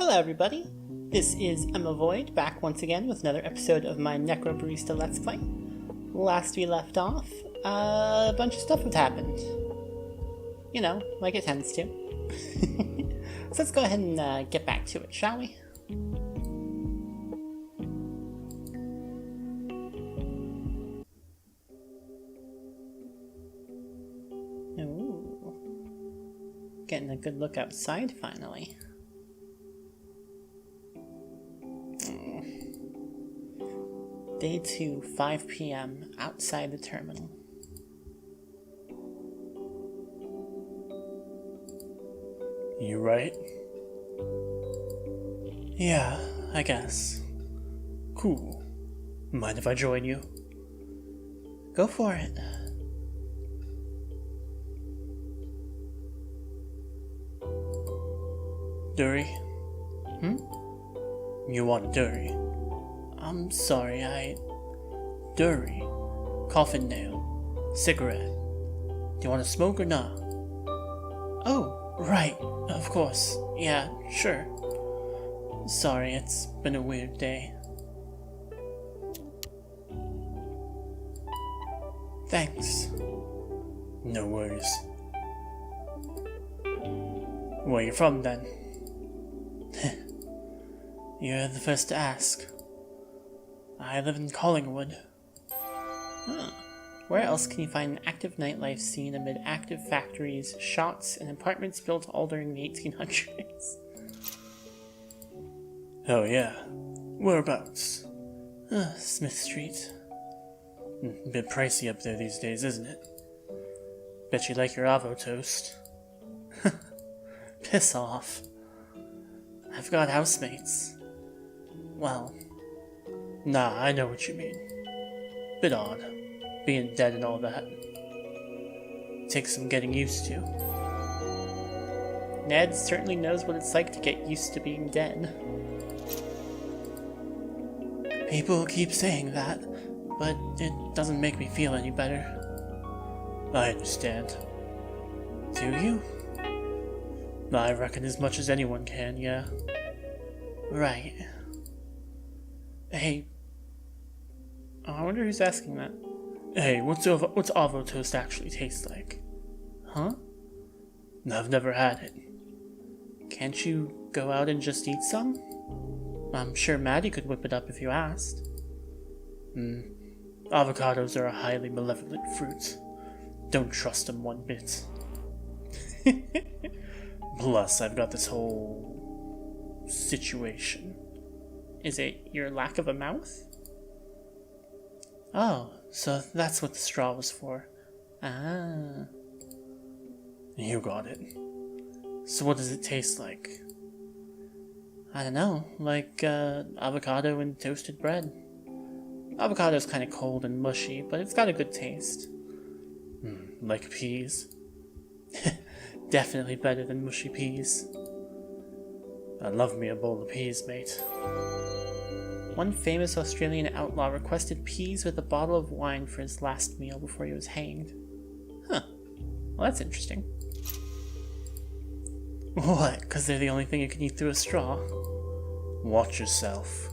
Hello everybody, this is emmavoid back once again with another episode of my Necrobarista Let's Play. Last we left off, a bunch of stuff had happened. You know, like it tends to. So let's go ahead and get back to it, shall we? Ooh. Getting a good look outside finally. Day 2, 5 p.m. outside the terminal. You right? Yeah, I guess. Cool. Mind if I join you? Go for it. Durry? Hmm? You want Durry? I'm sorry, Durry. Coffin nail. Cigarette. Do you want to smoke or not? Oh, right, of course. Yeah, sure. Sorry, it's been a weird day. Thanks. No worries. Where you from then? You're the first to ask. I live in Collingwood. Huh. Where else can you find an active nightlife scene amid active factories, shops, and apartments built all during the 1800s? Oh yeah. Whereabouts? Smith Street. A bit pricey up there these days, isn't it? Bet you like your avo toast. Piss off. I've got housemates. Well, Nah, I know what you mean. Bit odd. Being dead and all that. takes some getting used to. Ned certainly knows what it's like to get used to being dead. People keep saying that, but it doesn't make me feel any better. I understand. Do you? I reckon as much as anyone can, yeah. Right. Hey, I wonder who's asking that. Hey, what's avo toast actually taste like? Huh? I've never had it. Can't you go out and just eat some? I'm sure Maddie could whip it up if you asked. Avocados are a highly malevolent fruit. Don't trust them one bit. Plus, I've got this whole situation. Is it your lack of a mouth? Oh, so that's what the straw was for. Ah. You got it. So what does it taste like? I don't know, like avocado and toasted bread. Avocado's kind of cold and mushy, but it's got a good taste. Like peas? Definitely better than mushy peas. I love me a bowl of peas, mate. One famous Australian outlaw requested peas with a bottle of wine for his last meal before he was hanged. Huh. Well, that's interesting. What, because they're the only thing you can eat through a straw? Watch yourself.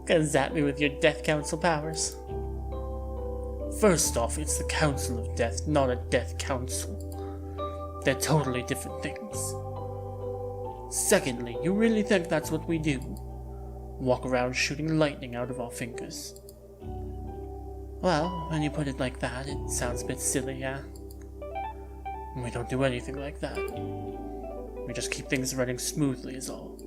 Gonna zap me with your Death Council powers. First off, it's the Council of Death, not a Death Council. They're totally different things. Secondly, you really think that's what we do? Walk around shooting lightning out of our fingers? Well, when you put it like that, it sounds a bit silly, yeah? We don't do anything like that. We just keep things running smoothly is all.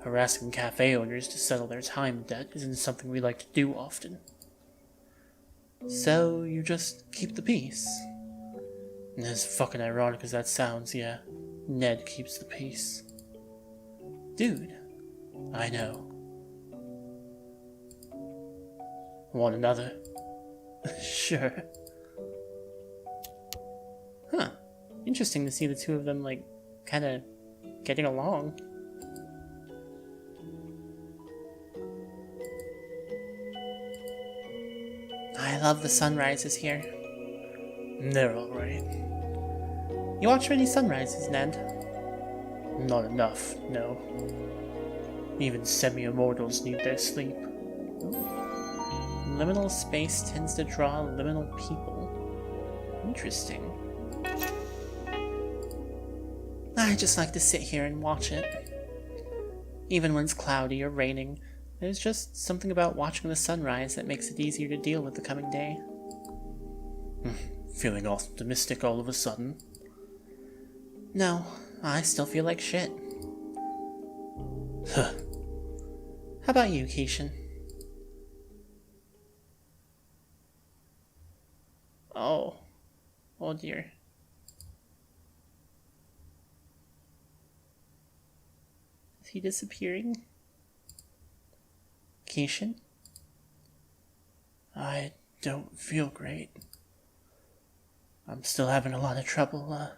Harassing cafe owners to settle their time debt isn't something we like to do often. So you just keep the peace? And as fucking ironic as that sounds, yeah, Ned keeps the peace. Dude. I know. Want another? Sure. Huh. Interesting to see the two of them, like, kinda getting along. I love the sunrises here. They're alright. You watch many sunrises, Ned? Not enough, no. Even semi-immortals need their sleep. Liminal space tends to draw liminal people. Interesting. I just like to sit here and watch it. Even when it's cloudy or raining, there's just something about watching the sunrise that makes it easier to deal with the coming day. Feeling optimistic all of a sudden? No, I still feel like shit. Huh. How about you, Keishan? Oh. Oh dear. Is he disappearing? Keishan? I don't feel great. I'm still having a lot of trouble,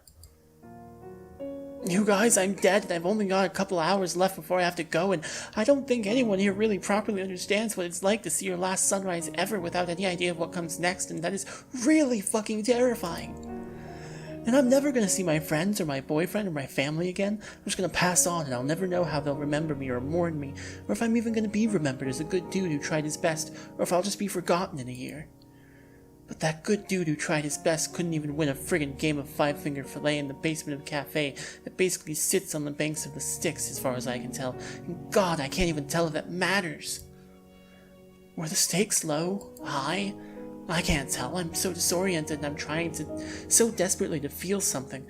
You guys, I'm dead and I've only got a couple hours left before I have to go, and I don't think anyone here really properly understands what it's like to see your last sunrise ever without any idea of what comes next, and that is really fucking terrifying. And I'm never gonna see my friends or my boyfriend or my family again. I'm just gonna pass on and I'll never know how they'll remember me or mourn me, or if I'm even gonna be remembered as a good dude who tried his best, or if I'll just be forgotten in a year. But that good dude who tried his best couldn't even win a friggin' game of five-finger fillet in the basement of a cafe that basically sits on the banks of the Styx, as far as I can tell. And God, I can't even tell if that matters. Were the stakes low? High? I can't tell. I'm so disoriented and I'm trying so desperately to feel something.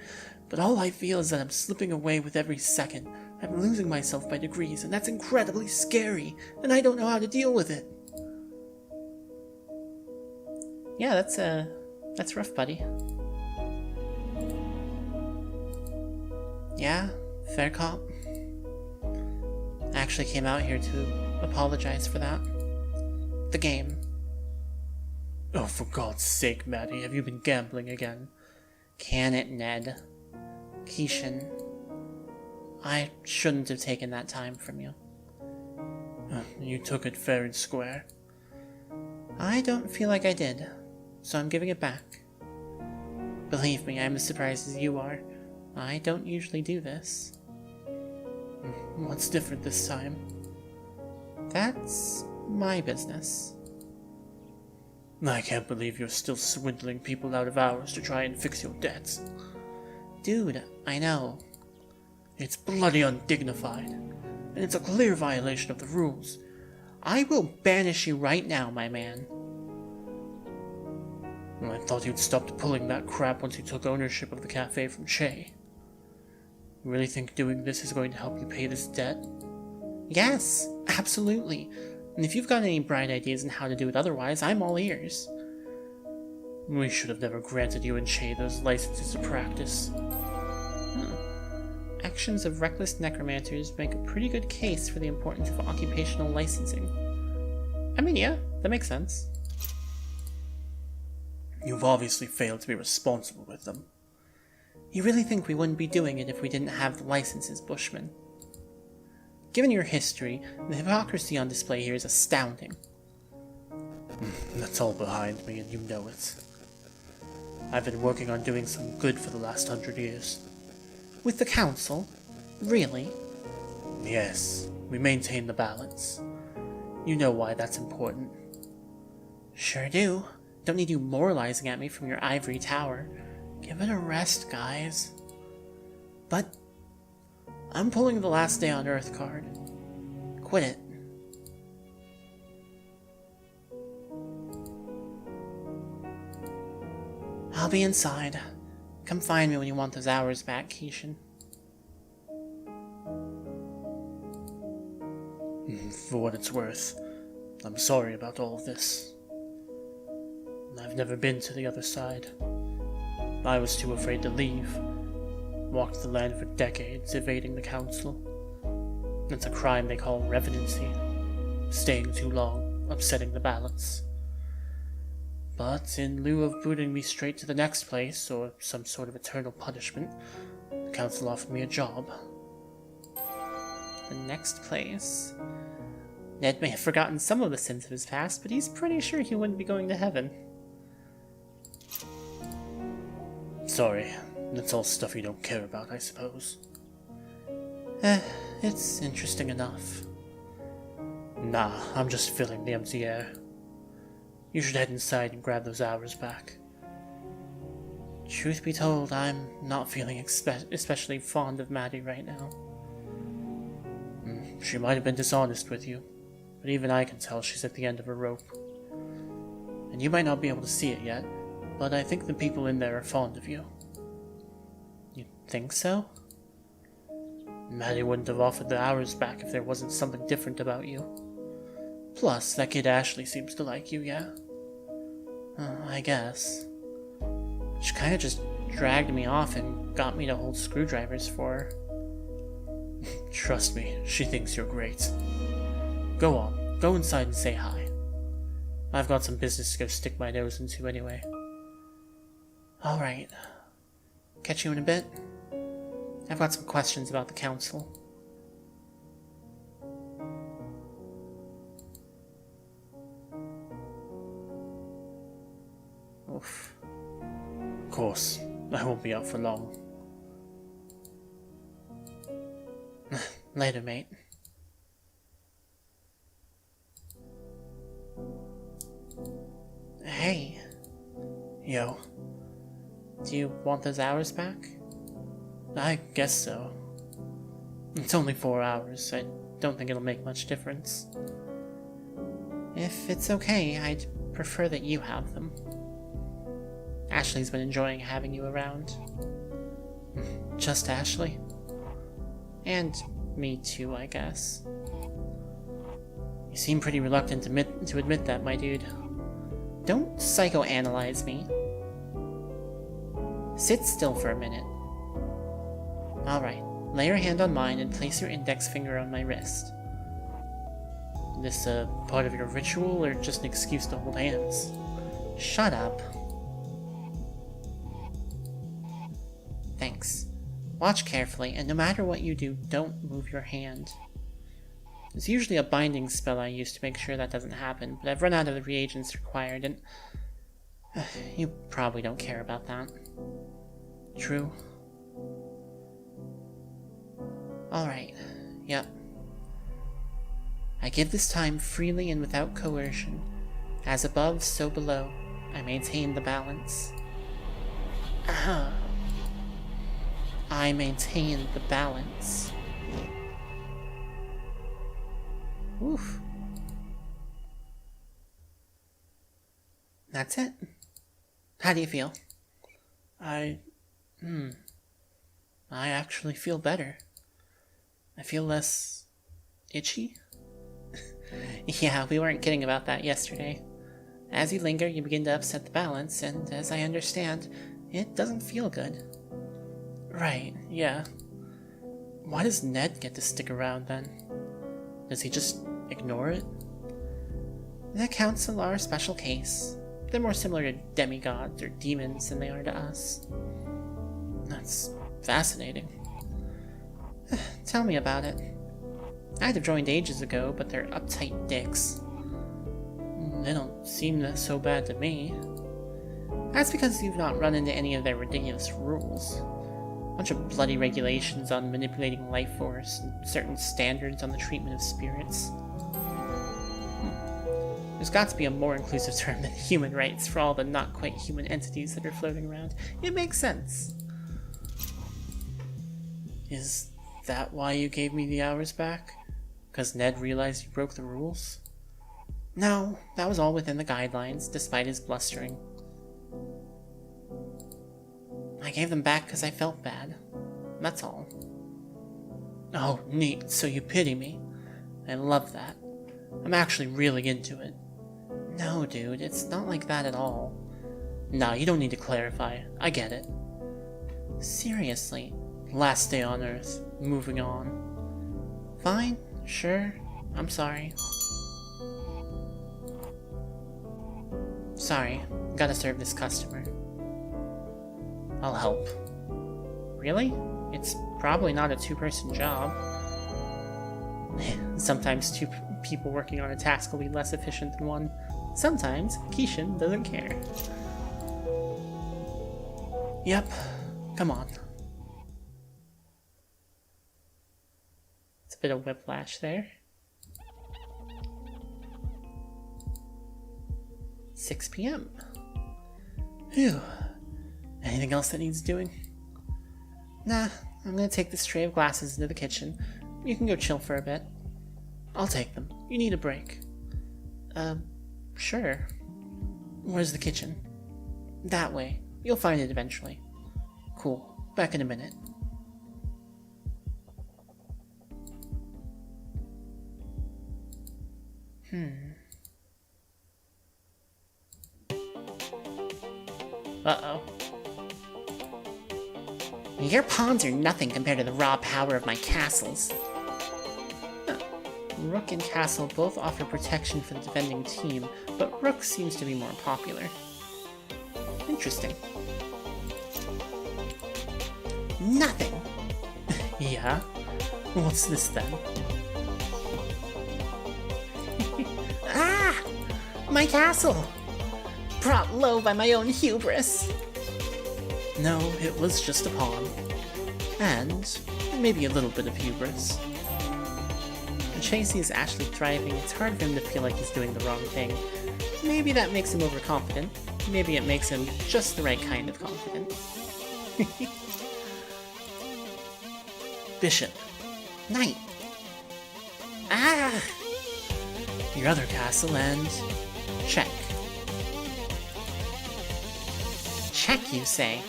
But all I feel is that I'm slipping away with every second. I'm losing myself by degrees, and that's incredibly scary, and I don't know how to deal with it. Yeah, that's rough, buddy. Yeah, fair cop. I actually came out here to apologize for that. The game. Oh, for God's sake, Maddie, have you been gambling again? Can it, Ned? Keishan, I shouldn't have taken that time from you. You took it fair and square. I don't feel like I did, so I'm giving it back. Believe me, I'm as surprised as you are. I don't usually do this. What's different this time? That's my business. I can't believe you're still swindling people out of hours to try and fix your debts. Dude, I know. It's bloody undignified, and it's a clear violation of the rules. I will banish you right now, my man. I thought you'd stopped pulling that crap once you took ownership of the cafe from Shay. You really think doing this is going to help you pay this debt? Yes, absolutely. And if you've got any bright ideas on how to do it otherwise, I'm all ears. We should have never granted you and Shay those licenses to practice. Actions of reckless necromancers make a pretty good case for the importance of occupational licensing. I mean, yeah, that makes sense. You've obviously failed to be responsible with them. You really think we wouldn't be doing it if we didn't have the licenses, Bushman? Given your history, the hypocrisy on display here is astounding. That's all behind me, and you know it. I've been working on doing some good for the last 100 years. With the council? Really? Yes, we maintain the balance. You know why that's important. Sure do. Don't need you moralizing at me from your ivory tower. Give it a rest, guys. But I'm pulling the last day on Earth card. Quit it. I'll be inside. Come find me when you want those hours back, Keishan. For what it's worth, I'm sorry about all of this. I've never been to the other side. I was too afraid to leave. Walked the land for decades, evading the council. It's a crime they call revenancy. Staying too long, upsetting the balance. But in lieu of booting me straight to the next place, or some sort of eternal punishment, the council offered me a job. The next place? Ned may have forgotten some of the sins of his past, but he's pretty sure he wouldn't be going to heaven. Sorry, That's all stuff you don't care about, I suppose. It's interesting enough. Nah, I'm just filling the empty air. You should head inside and grab those hours back. Truth be told, I'm not feeling especially fond of Maddie right now. She might have been dishonest with you, but even I can tell she's at the end of her rope. And you might not be able to see it yet, but I think the people in there are fond of you. You think so? Maddie wouldn't have offered the hours back if there wasn't something different about you. Plus, that kid Ashley seems to like you, yeah? I guess. She kinda just dragged me off and got me to hold screwdrivers for her. Trust me, she thinks you're great. Go on, go inside and say hi. I've got some business to go stick my nose into anyway. Alright. Catch you in a bit. I've got some questions about the council. Oof. Of course, I won't be out for long. Later, mate. Hey. Yo. Do you want those hours back? I guess so. It's only 4 hours. I don't think it'll make much difference. If it's okay, I'd prefer that you have them. Ashley's been enjoying having you around. Just Ashley? And me too, I guess. You seem pretty reluctant to admit that, my dude. Don't psychoanalyze me. Sit still for a minute. Alright, lay your hand on mine and place your index finger on my wrist. This part of your ritual or just an excuse to hold hands? Shut up. Thanks. Watch carefully, and no matter what you do, don't move your hand. There's usually a binding spell I use to make sure that doesn't happen, but I've run out of the reagents required, and you probably don't care about that. True. Alright, yep. I give this time freely and without coercion. As above, so below. I maintain the balance. I maintain the balance. Oof. That's it. How do you feel? I actually feel better. I feel less itchy. Yeah, we weren't kidding about that yesterday. As you linger, you begin to upset the balance, and as I understand, it doesn't feel good. Right, yeah. Why does Ned get to stick around then? Does he just ignore it? The council are a special case. They're more similar to demigods or demons than they are to us. That's fascinating. Tell me about it. I'd have joined ages ago, but they're uptight dicks. They don't seem so bad to me. That's because you've not run into any of their ridiculous rules. A bunch of bloody regulations on manipulating life force, and certain standards on the treatment of spirits. There's got to be a more inclusive term than human rights for all the not-quite-human entities that are floating around. It makes sense. Is that why you gave me the hours back? Because Ned realized you broke the rules? No, that was all within the guidelines, despite his blustering. I gave them back because I felt bad. That's all. Oh, neat, so you pity me. I love that. I'm actually really into it. No, dude, it's not like that at all. Nah, you don't need to clarify. I get it. Seriously. Last day on Earth. Moving on. Fine, sure. I'm sorry. Sorry, gotta serve this customer. I'll help. Really? It's probably not a two-person job. Sometimes two people working on a task will be less efficient than one. Sometimes Keishan doesn't care. Yep, Come on. It's a bit of whiplash there. 6 p.m. Phew. Anything else that needs doing? Nah, I'm gonna take this tray of glasses into the kitchen. You can go chill for a bit. I'll take them. You need a break. Sure. Where's the kitchen? That way. You'll find it eventually. Cool. Back in a minute. Uh-oh. Your pawns are nothing compared to the raw power of my castles. Huh. Rook and castle both offer protection for the defending team, but Rook seems to be more popular. Interesting. Nothing! Yeah? What's this then? Ah! My castle! Brought low by my own hubris! No, it was just a pawn. And maybe a little bit of hubris. When Chase sees Ashley thriving, it's hard for him to feel like he's doing the wrong thing. Maybe that makes him overconfident. Maybe it makes him just the right kind of confident. Bishop. Knight. Ah! Your other castle and... check. Check, you say?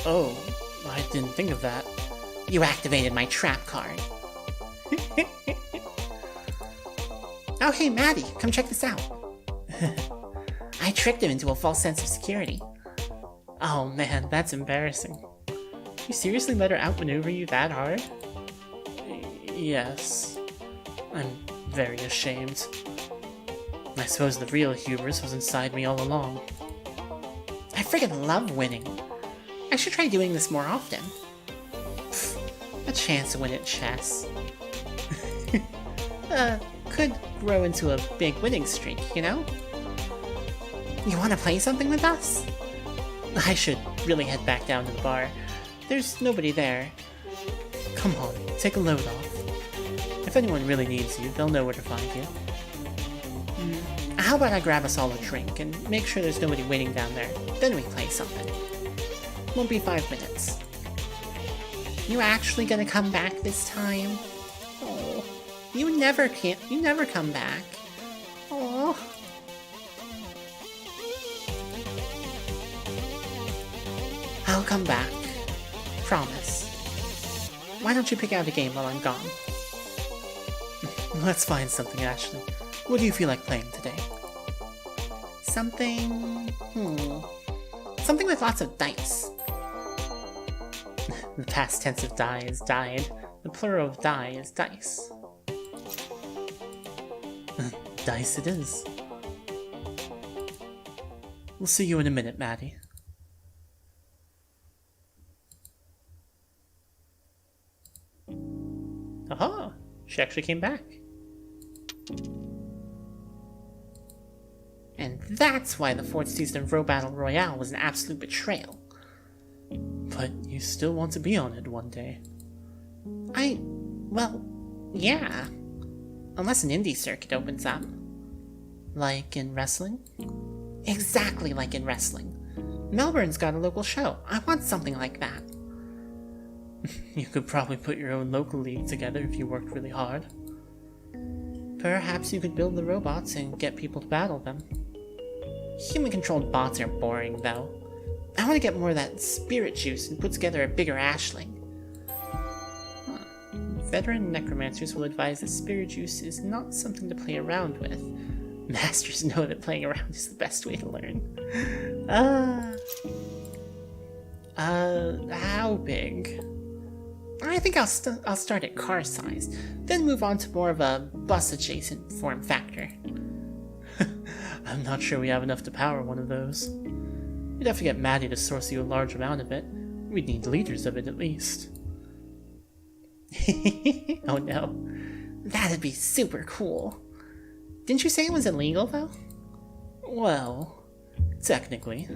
Oh, I didn't think of that. You activated my trap card. Oh, hey, Maddie, come check this out. I tricked him into a false sense of security. Oh man, that's embarrassing. You seriously let her outmaneuver you that hard? Yes. I'm very ashamed. I suppose the real hubris was inside me all along. I friggin' love winning. I should try doing this more often. Pfft, a chance to win at chess. Could grow into a big winning streak, you know? You wanna play something with us? I should really head back down to the bar. There's nobody there. Come on, take a load off. If anyone really needs you, they'll know where to find you. How about I grab us all a drink and make sure there's nobody waiting down there, then we play something. Won't be 5 minutes. You actually gonna come back this time? Oh, you never come back. Oh. I'll come back. Promise. Why don't you pick out a game while I'm gone? Let's find something, Ashley. What do you feel like playing today? Something... Something with lots of dice. The past tense of die is died. The plural of die is dice. Dice it is. We'll see you in a minute, Maddie. Aha! She actually came back. And that's why the 4th season of Row Battle Royale was an absolute betrayal. But you still want to be on it one day. Well, yeah. Unless an indie circuit opens up. Like in wrestling? Exactly like in wrestling. Melbourne's got a local show. I want something like that. You could probably put your own local league together if you worked really hard. Perhaps you could build the robots and get people to battle them. Human-controlled bots are boring, though. I want to get more of that spirit juice and put together a bigger Ashling. Veteran necromancers will advise that spirit juice is not something to play around with. Masters know that playing around is the best way to learn. How big? I think I'll start at car size, then move on to more of a bus-adjacent form factor. I'm not sure we have enough to power one of those. We'd have to get Maddie to source you a large amount of it. We'd need liters of it at least. Oh no. That'd be super cool. Didn't you say it was illegal, though? Well, technically.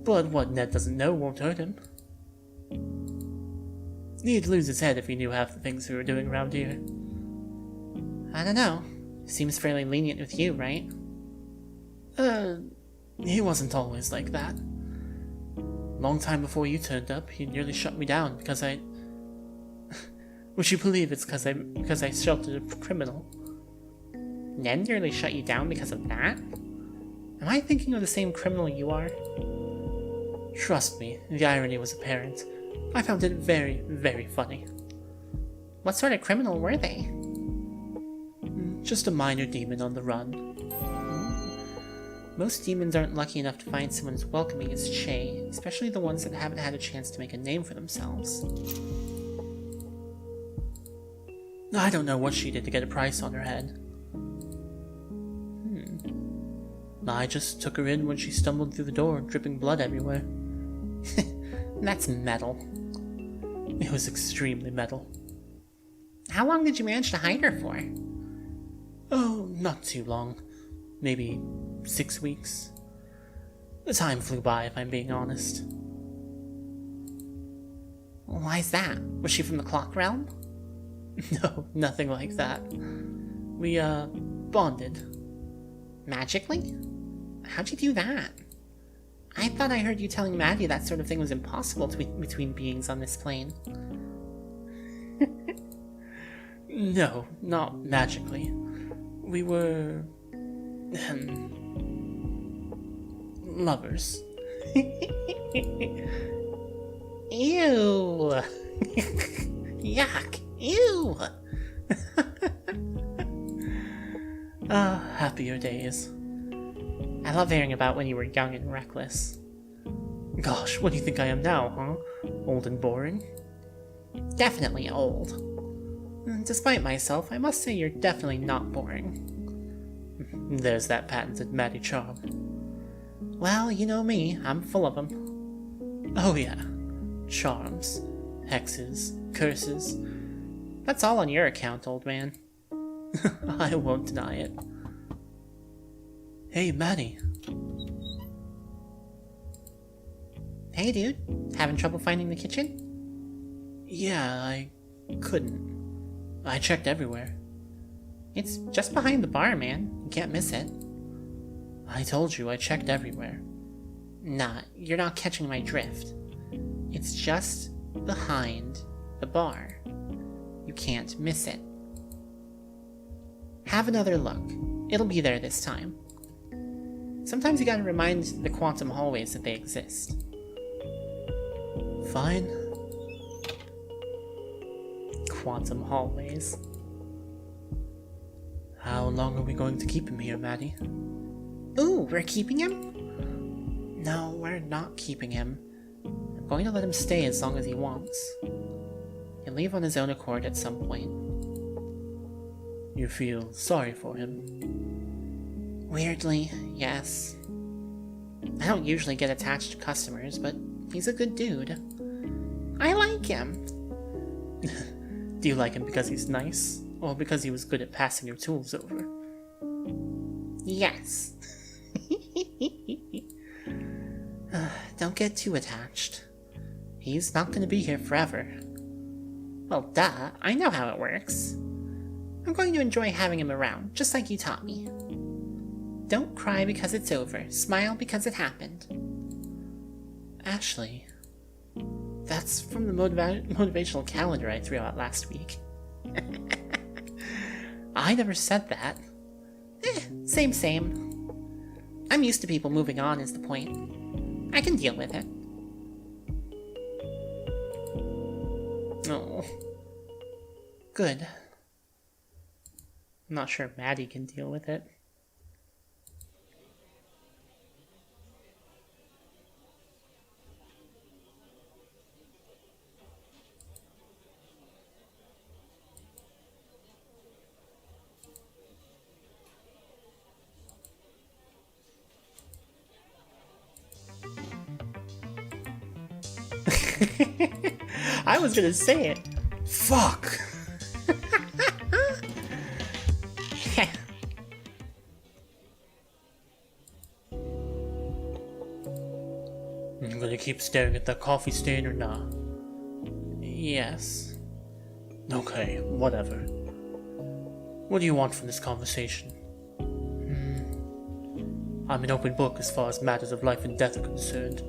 But what Ned doesn't know won't hurt him. He'd lose his head if he knew half the things we were doing around here. I don't know. Seems fairly lenient with you, right? He wasn't always like that. Long time before you turned up, he nearly shut me down because I... Would you believe it's because I sheltered a criminal? Ned nearly shut you down because of that? Am I thinking of the same criminal you are? Trust me, the irony was apparent. I found it very, very funny. What sort of criminal were they? Just a minor demon on the run. Most demons aren't lucky enough to find someone as welcoming as Che, especially the ones that haven't had a chance to make a name for themselves. I don't know what she did to get a price on her head. I just took her in when she stumbled through the door, dripping blood everywhere. That's metal. It was extremely metal. How long did you manage to hide her for? Oh, not too long. Maybe 6 weeks. The time flew by, if I'm being honest. Why's that? Was she from the clock realm? No, nothing like that. We, bonded. Magically? How'd you do that? I thought I heard you telling Maddie that sort of thing was impossible between beings on this plane. No, not magically. We were... lovers. Ew! Yuck! Ew! Happier days. I love hearing about when you were young and reckless. Gosh, what do you think I am now, huh? Old and boring? Definitely old. Despite myself, I must say you're definitely not boring. There's that patented Maddie charm. Well, you know me, I'm full of them. Oh yeah. Charms, hexes, curses. That's all on your account, old man. I won't deny it. Hey, Maddie. Hey, dude. Having trouble finding the kitchen? Yeah, I couldn't. I checked everywhere. It's just behind the bar, man. You can't miss it. I told you I checked everywhere. Nah, you're not catching my drift. It's just behind the bar. You can't miss it. Have another look. It'll be there this time. Sometimes you gotta remind the quantum hallways that they exist. Fine. Quantum hallways. How long are we going to keep him here, Maddie? Ooh, we're keeping him? No, we're not keeping him. I'm going to let him stay as long as he wants. He'll leave on his own accord at some point. You feel sorry for him? Weirdly, yes. I don't usually get attached to customers, but he's a good dude. I like him. Do you like him because he's nice? Or because he was good at passing your tools over? Yes. Don't get too attached. He's not going to be here forever. Well, duh, I know how it works. I'm going to enjoy having him around, just like you taught me. Don't cry because it's over. Smile because it happened. Ashley, that's from the motivational calendar I threw out last week. I never said that. Same. I'm used to people moving on is the point. I can deal with it. Oh. Good. I'm not sure Maddie can deal with it. I was gonna say it. Fuck! keep staring at that coffee stain or nah? Yes. Okay, whatever. What do you want from this conversation? I'm an open book as far as matters of life and death are concerned.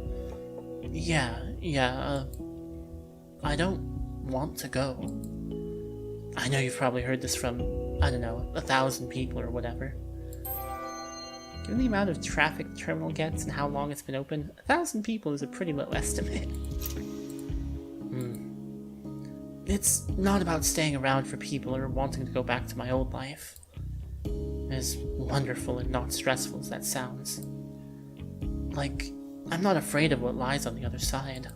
I don't want to go. I know you've probably heard this from, I don't know, 1,000 people or whatever. Given the amount of traffic the terminal gets and how long it's been open, 1,000 people is a pretty low estimate. It's not about staying around for people or wanting to go back to my old life. As wonderful and not stressful as that sounds. Like, I'm not afraid of what lies on the other side.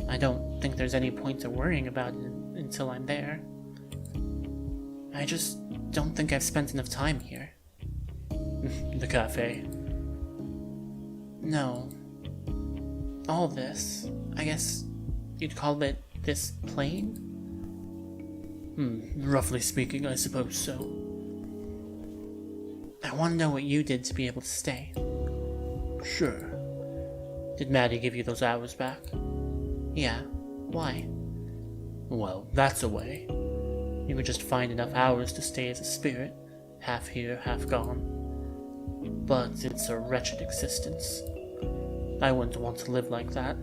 I don't think there's any point to worrying about it until I'm there. I just don't think I've spent enough time here. The cafe? No. All this, I guess you'd call it this plane? Roughly speaking, I suppose so. I want to know what you did to be able to stay. Sure. Did Maddie give you those hours back? Yeah. Why? Well, that's a way. You could just find enough hours to stay as a spirit, half here, half gone. But it's a wretched existence. I wouldn't want to live like that.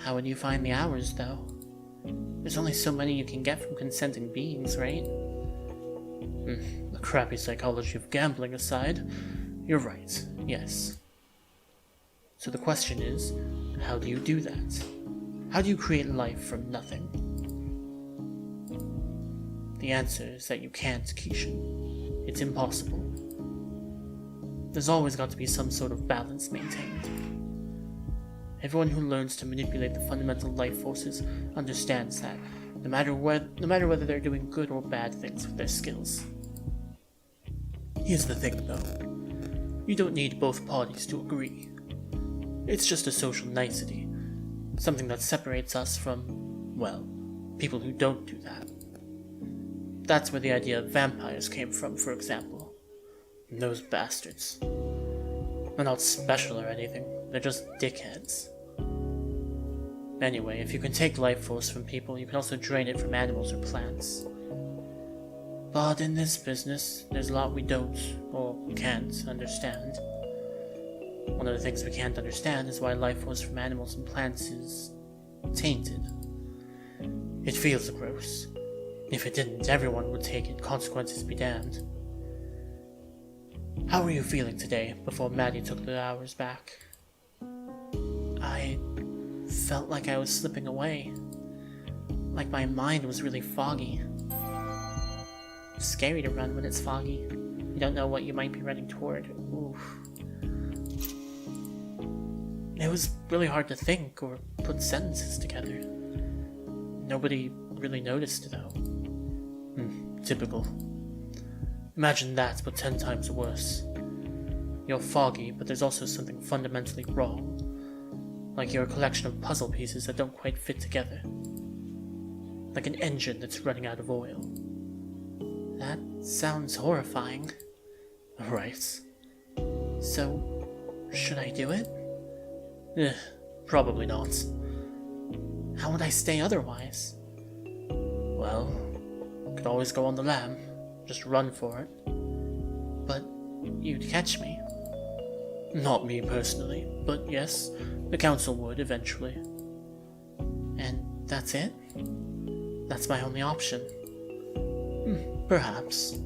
How would you find the hours, though? There's only so many you can get from consenting beings, right? The crappy psychology of gambling aside, you're right, yes. So the question is, how do you do that? How do you create life from nothing? The answer is that you can't, Keishan. It's impossible. There's always got to be some sort of balance maintained. Everyone who learns to manipulate the fundamental life forces understands that, no matter whether they're doing good or bad things with their skills. Here's the thing, though. You don't need both parties to agree. It's just a social nicety, something that separates us from, well, people who don't do that. That's where the idea of vampires came from, for example. Those bastards. They're not special or anything, they're just dickheads. Anyway, if you can take life force from people, you can also drain it from animals or plants. But in this business, there's a lot we don't, or can't, understand. One of the things we can't understand is why life force from animals and plants is tainted. It feels gross. If it didn't, everyone would take it, consequences be damned. How were you feeling today, before Maddie took the hours back? I felt like I was slipping away. Like my mind was really foggy. It's scary to run when it's foggy. You don't know what you might be running toward. Oof. It was really hard to think or put sentences together. Nobody really noticed, though. Typical. Imagine that, but 10 times worse. You're foggy, but there's also something fundamentally wrong. Like you're a collection of puzzle pieces that don't quite fit together. Like an engine that's running out of oil. That sounds horrifying. Right. So, should I do it? Probably not. How would I stay otherwise? Well, could always go on the lam. Just run for it. But you'd catch me. Not me personally, but yes, the council would eventually. And that's it? That's my only option. Perhaps.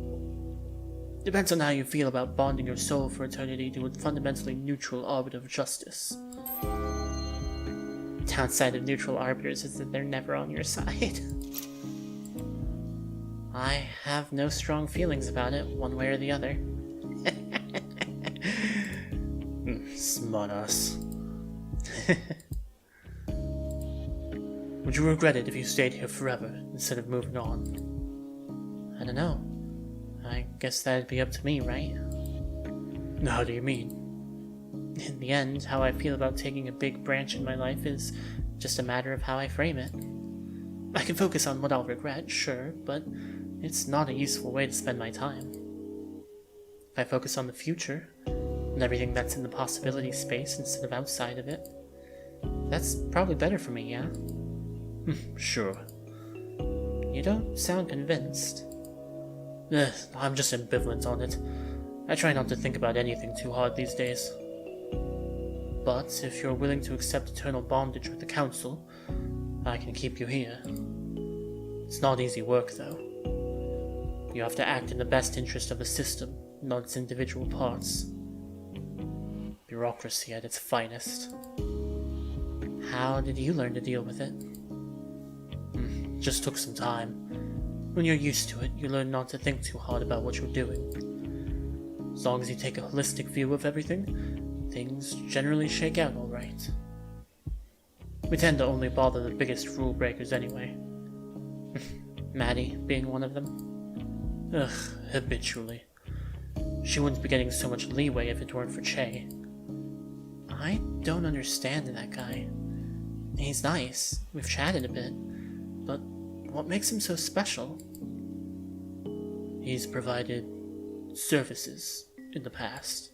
Depends on how you feel about bonding your soul for eternity to a fundamentally neutral arbiter of justice. Downside of neutral arbiters is that they're never on your side. I have no strong feelings about it, one way or the other. Smartass. Would you regret it if you stayed here forever instead of moving on? I don't know. I guess that'd be up to me, right? How do you mean? In the end, how I feel about taking a big branch in my life is just a matter of how I frame it. I can focus on what I'll regret, sure, but it's not a useful way to spend my time. If I focus on the future, and everything that's in the possibility space instead of outside of it. That's probably better for me, yeah? Sure. You don't sound convinced. I'm just ambivalent on it. I try not to think about anything too hard these days. But if you're willing to accept eternal bondage with the Council, I can keep you here. It's not easy work, though. You have to act in the best interest of the system, not its individual parts. Bureaucracy at its finest. How did you learn to deal with it? Just took some time. When you're used to it, you learn not to think too hard about what you're doing. As long as you take a holistic view of everything, things generally shake out alright. We tend to only bother the biggest rule breakers anyway. Maddie being one of them. Habitually. She wouldn't be getting so much leeway if it weren't for Che. I don't understand that guy. He's nice, we've chatted a bit, but what makes him so special? He's provided services in the past.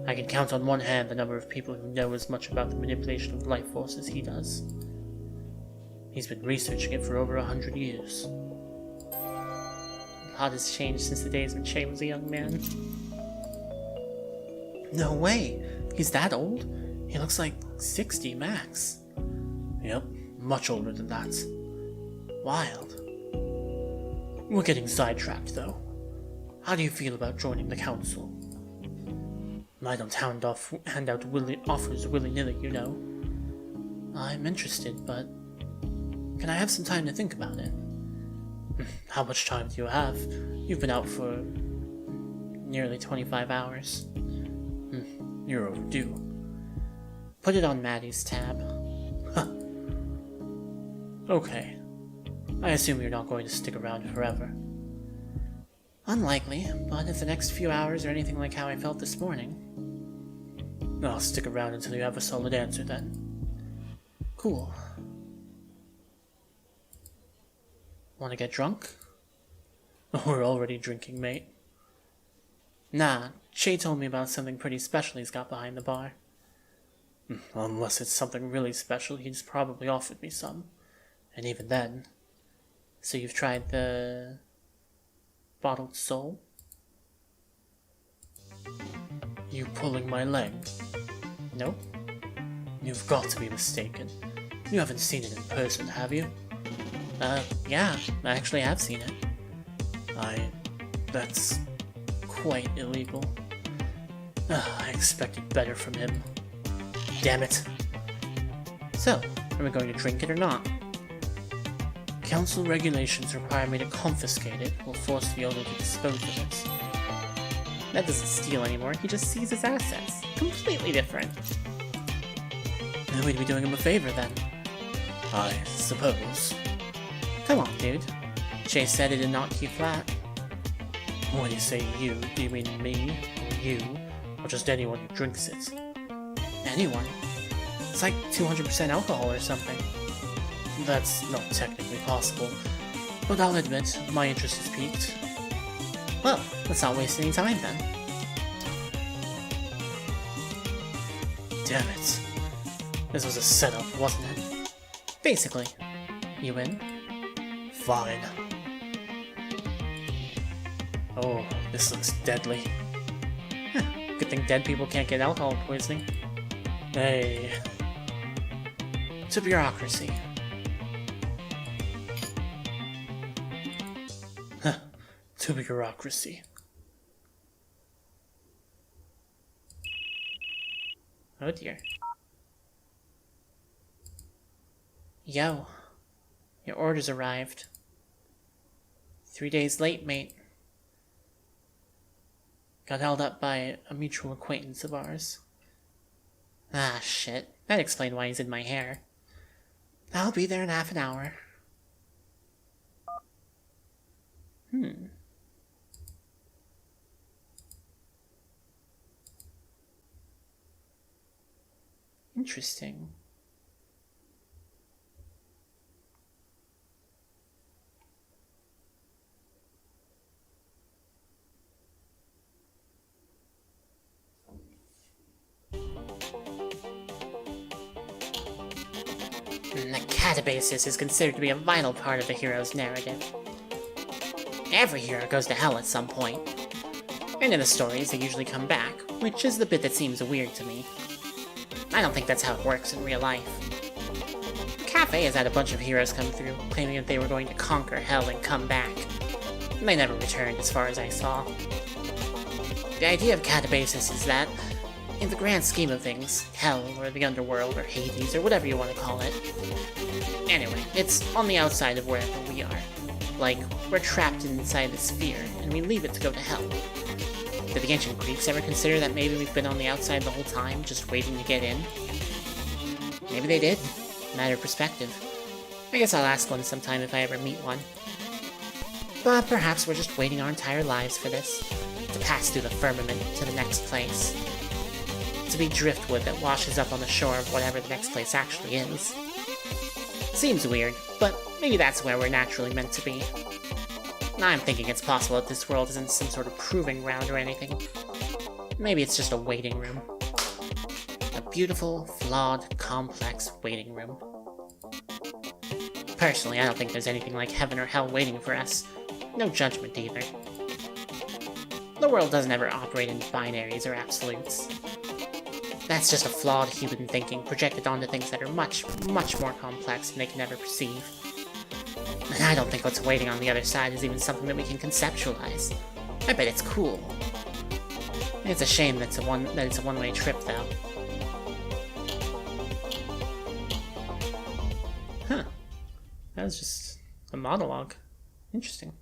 I can count on one hand the number of people who know as much about the manipulation of life force as he does. He's been researching it for over 100 years. A lot has changed since the days when Che was a young man. No way! He's that old? He looks like 60 max. Yep, much older than that. Wild. We're getting sidetracked, though. How do you feel about joining the Council? I don't hand out offers willy-nilly, you know. I'm interested, but can I have some time to think about it? How much time do you have? You've been out for nearly 25 hours. You're overdue. Put it on Maddie's tab. Okay. I assume you're not going to stick around forever. Unlikely, but if the next few hours are anything like how I felt this morning, I'll stick around until you have a solid answer then. Cool. Wanna get drunk? We're already drinking, mate. Nah, Che told me about something pretty special he's got behind the bar. Unless it's something really special, he's probably offered me some. And even then. So you've tried the bottled soul? You pulling my leg? Nope. You've got to be mistaken. You haven't seen it in person, have you? Yeah, I actually have seen it. That's quite illegal. I expected better from him. Damn it. So, are we going to drink it or not? Council regulations require me to confiscate it or force the owner to dispose of it. That doesn't steal anymore, he just seizes assets. Completely different. Then we'd be doing him a favor then. I suppose. Come on, dude. Che said it did not keep flat. When you say you, do you mean me, or you, or just anyone who drinks it? Anyone? It's like 200% alcohol or something. That's not technically possible, but I'll admit, my interest is piqued. Well, let's not waste any time then. Damn it. This was a setup, wasn't it? Basically. You win? Fine. Oh, this looks deadly. Good thing dead people can't get alcohol poisoning. Hey. To bureaucracy. To bureaucracy. Oh dear. Yo. Your order's arrived. 3 days late, mate. Got held up by a mutual acquaintance of ours. Ah, shit. That explained why he's in my hair. I'll be there in half an hour. Interesting. The catabasis is considered to be a vital part of the hero's narrative. Every hero goes to hell at some point. And in the stories, they usually come back, which is the bit that seems weird to me. I don't think that's how it works in real life. The cafe has had a bunch of heroes come through, claiming that they were going to conquer hell and come back. And they never returned, as far as I saw. The idea of catabasis is that, in the grand scheme of things, hell, or the underworld, or Hades, or whatever you want to call it. Anyway, it's on the outside of wherever we are. Like, we're trapped inside the sphere, and we leave it to go to hell. Did the ancient Greeks ever consider that maybe we've been on the outside the whole time, just waiting to get in? Maybe they did. Matter of perspective. I guess I'll ask one sometime if I ever meet one. But perhaps we're just waiting our entire lives for this. To pass through the firmament to the next place. To be driftwood that washes up on the shore of whatever the next place actually is. Seems weird, but maybe that's where we're naturally meant to be. I'm thinking it's possible that this world isn't some sort of proving ground or anything. Maybe it's just a waiting room. A beautiful, flawed, complex waiting room. Personally, I don't think there's anything like heaven or hell waiting for us. No judgment either. The world doesn't ever operate in binaries or absolutes. That's just a flawed human thinking projected onto things that are much, much more complex than they can ever perceive. And I don't think what's waiting on the other side is even something that we can conceptualize. I bet it's cool. It's a shame that it's a one-way trip, though. Huh. That was just a monologue. Interesting.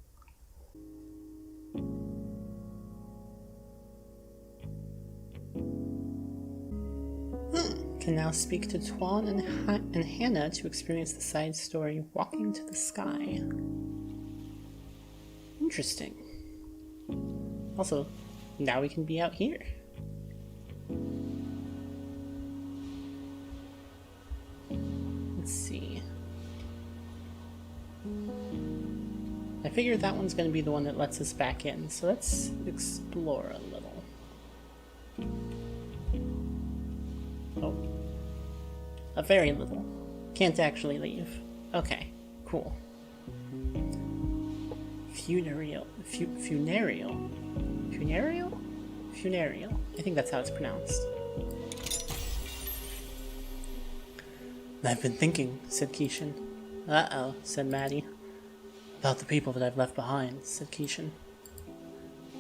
Can now speak to Tuan and Hannah to experience the side story Walking to the Sky. Interesting. Also, now we can be out here. Let's see. I figured that one's going to be the one that lets us back in, so let's explore a little. Oh. A very little. Can't actually leave. Okay, cool. Funereal. Funereal? I think that's how it's pronounced. I've been thinking, said Keishan. Uh-oh, said Maddie. About the people that I've left behind, said Keishan.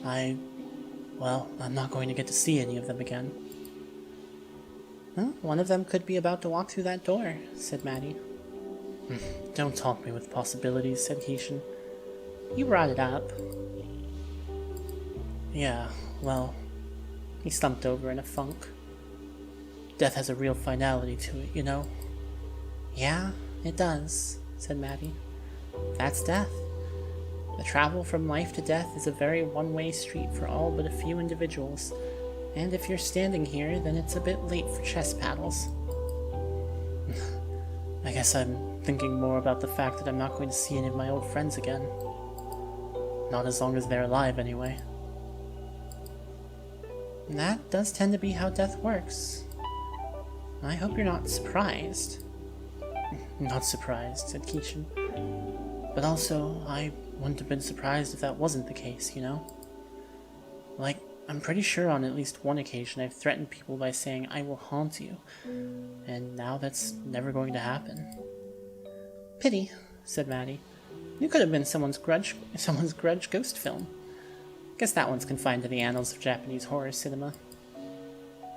Well, I'm not going to get to see any of them again. Well, one of them could be about to walk through that door, said Maddie. Don't taunt me with possibilities, said Keishan. You brought it up. Yeah, well, he slumped over in a funk. Death has a real finality to it, you know? Yeah, it does, said Maddie. That's death. The travel from life to death is a very one-way street for all but a few individuals. And if you're standing here, then it's a bit late for chess paddles. I guess I'm thinking more about the fact that I'm not going to see any of my old friends again. Not as long as they're alive, anyway. That does tend to be how death works. I hope you're not surprised. Not surprised, said Keishan. But also, I wouldn't have been surprised if that wasn't the case, you know? Like, I'm pretty sure on at least one occasion I've threatened people by saying, I will haunt you. And now that's never going to happen. Pity, said Maddie. You could have been someone's grudge ghost film. Guess that one's confined to the annals of Japanese horror cinema.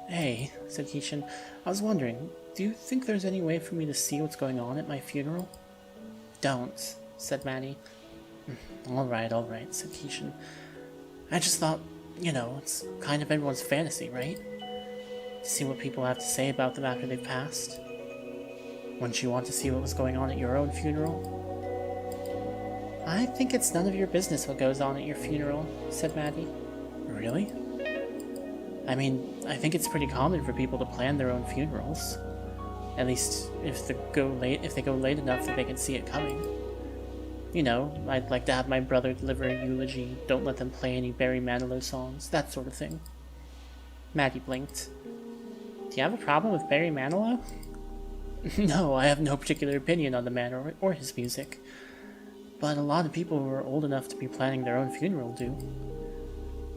Hey, said Keishan, I was wondering, do you think there's any way for me to see what's going on at my funeral? Don't, said Maddie. Alright, said Keishan. I just thought, you know, it's kind of everyone's fantasy, right? To see what people have to say about them after they've passed. Wouldn't you want to see what was going on at your own funeral? I think it's none of your business what goes on at your funeral, said Maddie. Really? I mean, I think it's pretty common for people to plan their own funerals. At least if they go late enough that they can see it coming. You know, I'd like to have my brother deliver a eulogy, don't let them play any Barry Manilow songs, that sort of thing. Maddie blinked. Do you have a problem with Barry Manilow? No, I have no particular opinion on the man or his music. But a lot of people who are old enough to be planning their own funeral do.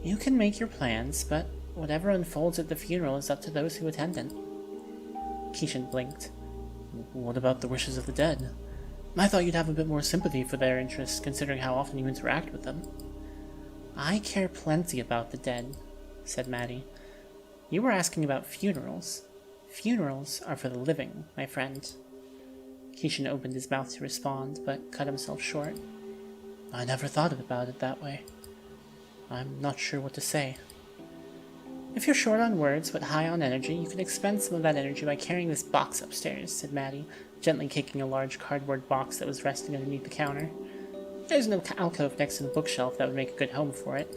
You can make your plans, but whatever unfolds at the funeral is up to those who attend it. Keishan blinked. What about the wishes of the dead? I thought you'd have a bit more sympathy for their interests, considering how often you interact with them. I care plenty about the dead, said Maddie. You were asking about funerals. Funerals are for the living, my friend. Keishan opened his mouth to respond, but cut himself short. I never thought about it that way. I'm not sure what to say. If you're short on words but high on energy, you can expend some of that energy by carrying this box upstairs, said Maddie, gently kicking a large cardboard box that was resting underneath the counter. There's no alcove next to the bookshelf that would make a good home for it.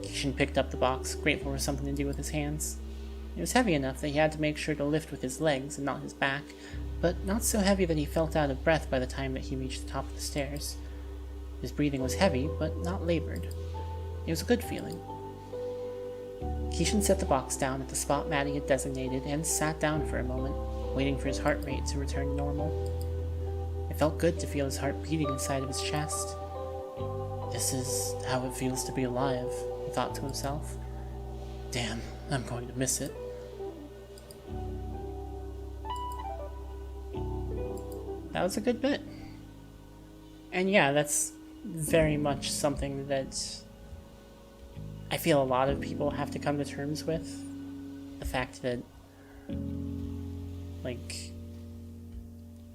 Keishan picked up the box, grateful for something to do with his hands. It was heavy enough that he had to make sure to lift with his legs and not his back, but not so heavy that he felt out of breath by the time that he reached the top of the stairs. His breathing was heavy, but not labored. It was a good feeling. Keishan set the box down at the spot Maddie had designated and sat down for a moment, waiting for his heart rate to return normal. It felt good to feel his heart beating inside of his chest. This is how it feels to be alive, he thought to himself. Damn, I'm going to miss it. That was a good bit. And yeah, that's very much something that I feel a lot of people have to come to terms with. The fact that, like,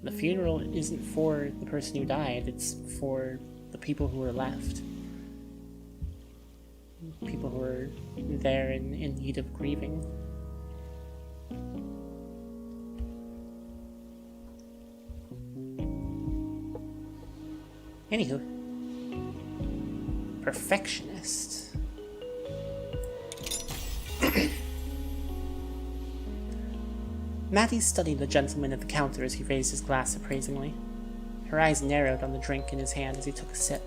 the funeral isn't for the person who died, it's for the people who are left. People who are there in need of grieving. Anywho. Perfectionist. Maddie studied the gentleman at the counter as he raised his glass appraisingly. Her eyes narrowed on the drink in his hand as he took a sip.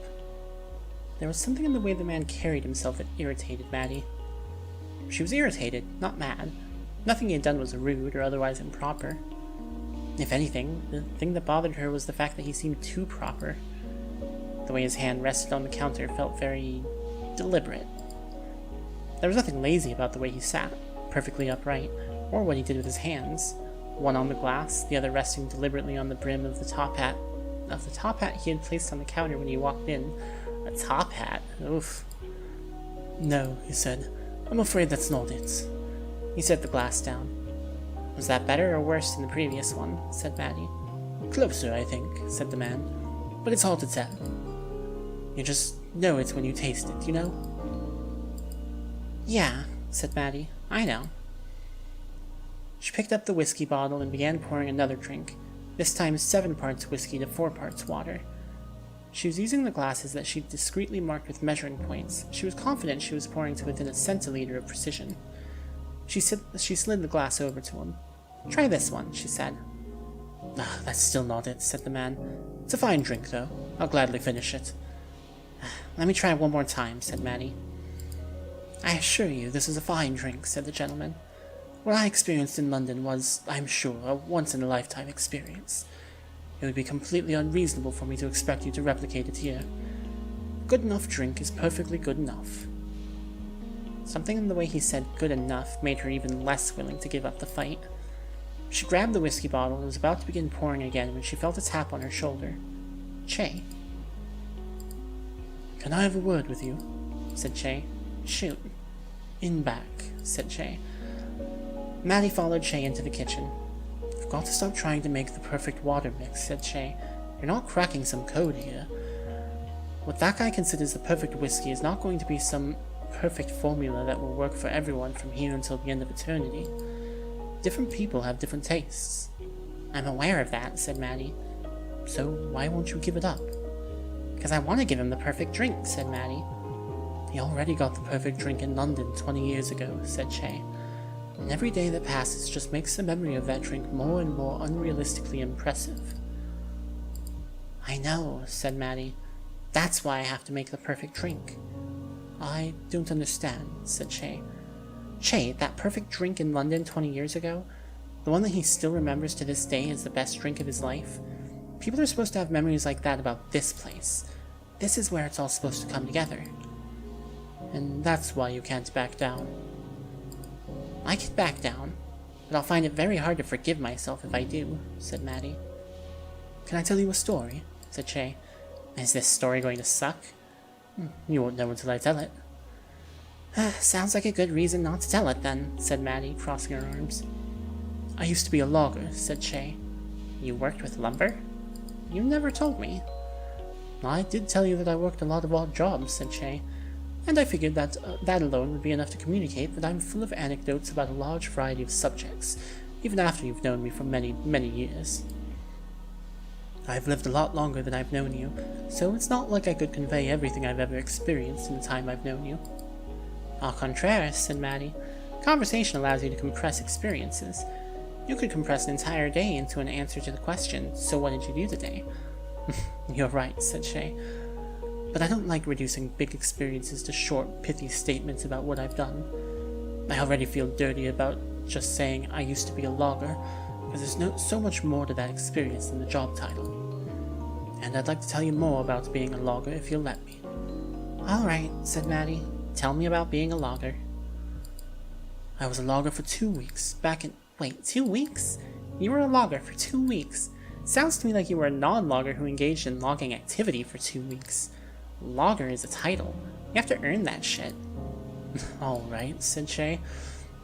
There was something in the way the man carried himself that irritated Maddie. She was irritated, not mad. Nothing he had done was rude or otherwise improper. If anything, the thing that bothered her was the fact that he seemed too proper. The way his hand rested on the counter felt very deliberate. There was nothing lazy about the way he sat, perfectly upright, or what he did with his hands, one on the glass, the other resting deliberately on the brim of the top hat he had placed on the counter when he walked in. A top hat? Oof. No, he said. I'm afraid that's not it. He set the glass down. Was that better or worse than the previous one? Said Maddie. Closer, I think, said the man. But it's hard to tell. You just know it when you taste it, you know? Yeah, said Maddie. I know. She picked up the whiskey bottle and began pouring another drink, this time 7 parts whiskey to 4 parts water. She was using the glasses that she'd discreetly marked with measuring points. She was confident she was pouring to within a centiliter of precision. She slid the glass over to him. Try this one, she said. That's still not it, said the man. It's a fine drink, though. I'll gladly finish it. Let me try one more time, said Maddie. I assure you this is a fine drink, said the gentleman. What I experienced in London was, I'm sure, a once-in-a-lifetime experience. It would be completely unreasonable for me to expect you to replicate it here. Good enough drink is perfectly good enough. Something in the way he said good enough made her even less willing to give up the fight. She grabbed the whiskey bottle and was about to begin pouring again when she felt a tap on her shoulder. Che. Can I have a word with you? Said Che. Shoot. In back, said Che. Maddie followed Che into the kitchen. You've got to stop trying to make the perfect water mix, said Che. You're not cracking some code here. What that guy considers the perfect whiskey is not going to be some perfect formula that will work for everyone from here until the end of eternity. Different people have different tastes. I'm aware of that, said Maddie. So why won't you give it up? Because I want to give him the perfect drink, said Maddie. He already got the perfect drink in London 20 years ago, said Che. And every day that passes just makes the memory of that drink more and more unrealistically impressive. I know, said Maddie. That's why I have to make the perfect drink. I don't understand, said Che. Che, that perfect drink in London 20 years ago? The the one that he still remembers to this day as the best drink of his life. People are supposed to have memories like that about this place. This is where it's all supposed to come together. And that's why you can't back down. I can back down, but I'll find it very hard to forgive myself if I do, said Maddie. Can I tell you a story? Said Shay. Is this story going to suck? You won't know until I tell it. Sounds like a good reason not to tell it then, said Maddie, crossing her arms. I used to be a logger, said Shay. You worked with lumber? You never told me. I did tell you that I worked a lot of odd jobs, said Shay, and I figured that that alone would be enough to communicate that I'm full of anecdotes about a large variety of subjects, even after you've known me for many, many years. I've lived a lot longer than I've known you, so it's not like I could convey everything I've ever experienced in the time I've known you. Au contraire, said Maddie. Conversation allows you to compress experiences. You could compress an entire day into an answer to the question, so what did you do today? You're right, said Shay. But I don't like reducing big experiences to short, pithy statements about what I've done. I already feel dirty about just saying I used to be a logger, because there's so much more to that experience than the job title. And I'd like to tell you more about being a logger if you'll let me. Alright, said Maddie. Tell me about being a logger. I was a logger for 2 weeks, back in... Wait, 2 weeks? You were a logger for 2 weeks. Sounds to me like you were a non-logger who engaged in logging activity for 2 weeks. Logger is a title. You have to earn that shit. Alright, said Shay.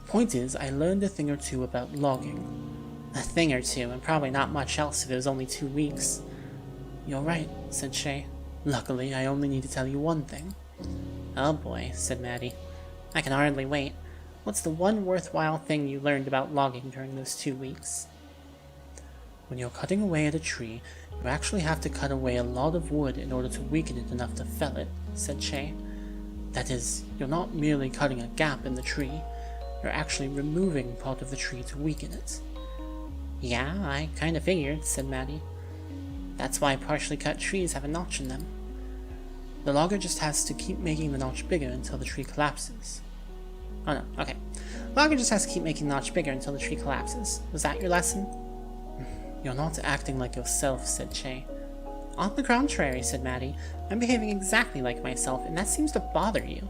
Point is, I learned a thing or two about logging. A thing or two, and probably not much else if it was only 2 weeks. You're right, said Shay. Luckily, I only need to tell you one thing. Oh boy, said Maddie. I can hardly wait. What's the one worthwhile thing you learned about logging during those 2 weeks? When you're cutting away at a tree, you actually have to cut away a lot of wood in order to weaken it enough to fell it, said Shay. That is, you're not merely cutting a gap in the tree, you're actually removing part of the tree to weaken it. Yeah, I kinda figured, said Maddie. That's why partially cut trees have a notch in them. The logger just has to keep making the notch bigger until the tree collapses. Oh no, okay. Logger just has to keep making the notch bigger until the tree collapses. Was that your lesson? You're not acting like yourself, said Shay. On the contrary, said Maddie. I'm behaving exactly like myself, and that seems to bother you.